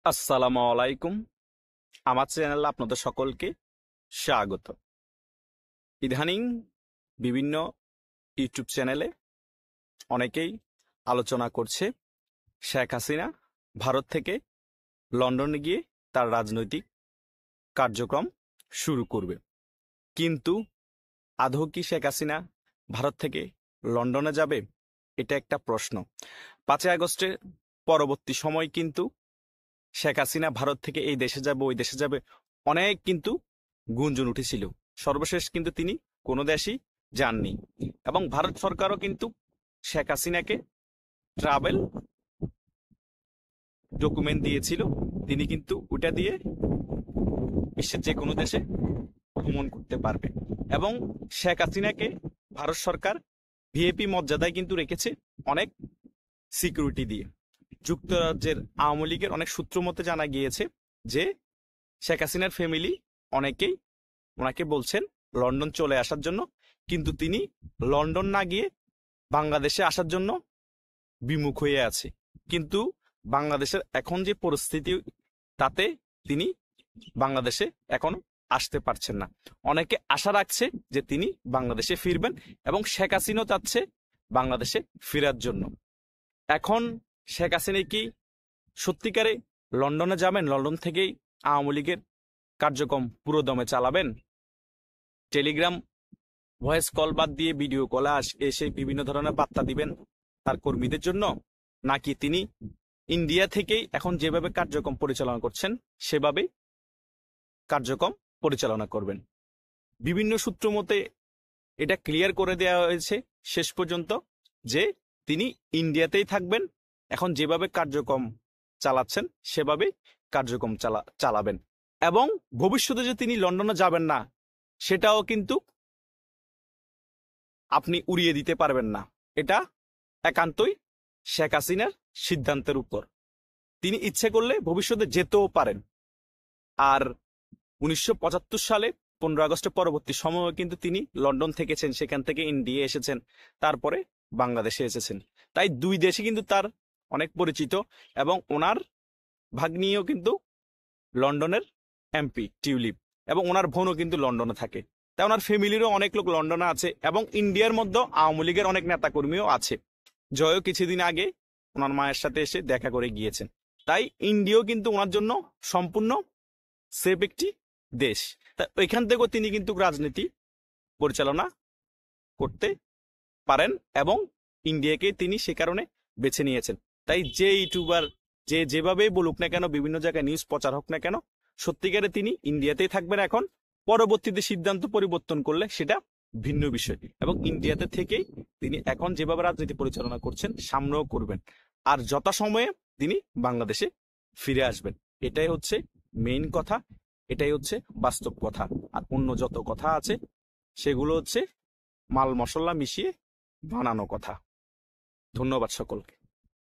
আসসালামু আলাইকুম। আমার চ্যানেলে আপনাদের সকলকে স্বাগত। ইদানিং বিভিন্ন ইউটিউব চ্যানেলে অনেকেই আলোচনা করছে শেখ হাসিনা ভারত থেকে লন্ডনে গিয়ে তার রাজনৈতিক কার্যক্রম শুরু করবে। কিন্তু আদৌ কি শেখ হাসিনা ভারত থেকে লন্ডনে যাবে? এটা একটা প্রশ্ন। 5ই আগস্টের পরবর্তী সময় কিন্তু শেখ হাসিনা ভারত থেকে এই দেশে যাবে ওই দেশে যাবে অনেক কিন্তু গুঞ্জন উঠেছিল। সর্বশেষ কিন্তু তিনি কোনো দেশই যাননি এবং ভারত সরকারও কিন্তু শেখ হাসিনাকে ট্রাভেল ডকুমেন্ট দিয়েছিল। তিনি কিন্তু ওটা দিয়ে বিশ্বের যে কোনো দেশে ভ্রমণ করতে পারবে এবং শেখ হাসিনাকে ভারত সরকার ভিআইপি মর্যাদায় কিন্তু রেখেছে অনেক সিকিউরিটি দিয়ে। যুক্তরাজ্যের আওয়ামী লীগের অনেক সূত্র মতে জানা গিয়েছে যে শেখ হাসিনার ফ্যামিলি অনেকেই ওনাকে বলছেন লন্ডন চলে আসার জন্য, কিন্তু তিনি লন্ডন না গিয়ে বাংলাদেশে আসার জন্য বিমুখ হয়ে আছে। কিন্তু বাংলাদেশের এখন যে পরিস্থিতি তাতে তিনি বাংলাদেশে এখনো আসতে পারছেন না। অনেকে আশা রাখছে যে তিনি বাংলাদেশে ফিরবেন এবং শেখ হাসিনাও চাচ্ছে বাংলাদেশে ফেরার জন্য। এখন শেখ হাসিনা কি সত্যিকারে লন্ডনে যাবেন? লন্ডন থেকেই আওয়ামী লীগের কার্যক্রম পুরো দমে চালাবেন? টেলিগ্রাম ভয়েস কল বাদ দিয়ে ভিডিও কলে এসে বিভিন্ন ধরনের বার্তা দিবেন তার কর্মীদের জন্য? নাকি তিনি ইন্ডিয়া থেকেই এখন যেভাবে কার্যক্রম পরিচালনা করছেন সেভাবেই কার্যক্রম পরিচালনা করবেন? বিভিন্ন সূত্র মতে এটা ক্লিয়ার করে দেওয়া হয়েছে শেষ পর্যন্ত যে তিনি ইন্ডিয়াতেই থাকবেন, এখন যেভাবে কার্যক্রম চালাচ্ছেন সেভাবেই কার্যক্রম চালাবেন এবং ভবিষ্যতে যে তিনি লন্ডনে যাবেন না সেটাও কিন্তু আপনি উড়িয়ে দিতে পারবেন না। এটা একান্তই শেখ হাসিনার সিদ্ধান্তের উপর। তিনি ইচ্ছে করলে ভবিষ্যতে যেতেও পারেন। আর 1975 সালে 15 আগস্টের পরবর্তী সময়ে কিন্তু তিনি লন্ডন থেকেছেন, সেখান থেকে ইন্ডিয়া এসেছেন, তারপরে বাংলাদেশে এসেছেন। তাই দুই দেশে কিন্তু তার অনেক পরিচিত এবং ওনার ভাগ্নিও কিন্তু লন্ডনের এমপি টিউলিপ এবং ওনার বোনও কিন্তু লন্ডনে থাকে। তাই ওনার ফ্যামিলিরও অনেক লোক লন্ডনে আছে এবং ইন্ডিয়ার মধ্যে আওয়ামী লীগের অনেক নেতাকর্মীও আছে। জয়ও কিছুদিন আগে ওনার মায়ের সাথে এসে দেখা করে গিয়েছেন। তাই ইন্ডিয়াও কিন্তু ওনার জন্য সম্পূর্ণ সেফ একটি দেশ। তা ওইখান থেকেও তিনি কিন্তু রাজনীতি পরিচালনা করতে পারেন এবং ইন্ডিয়াকে তিনি সে কারণে বেছে নিয়েছেন। তাই যে ইউটিউবার যেভাবেই বলুক না কেন, বিভিন্ন জায়গায় নিউজ প্রচার হোক না কেন, সত্যিকারে তিনি ইন্ডিয়াতেই থাকবেন। এখন পরবর্তীতে সিদ্ধান্ত পরিবর্তন করলে সেটা ভিন্ন বিষয় এবং ইন্ডিয়াতে থেকেই তিনি এখন যেভাবে রাজনীতি পরিচালনা করছেন সামনেও করবেন। আর যথাসময়ে তিনি বাংলাদেশে ফিরে আসবেন। এটাই হচ্ছে মেইন কথা, এটাই হচ্ছে বাস্তব কথা। আর অন্য যত কথা আছে সেগুলো হচ্ছে মাল মশলা মিশিয়ে বানানো কথা। ধন্যবাদ সকলকে।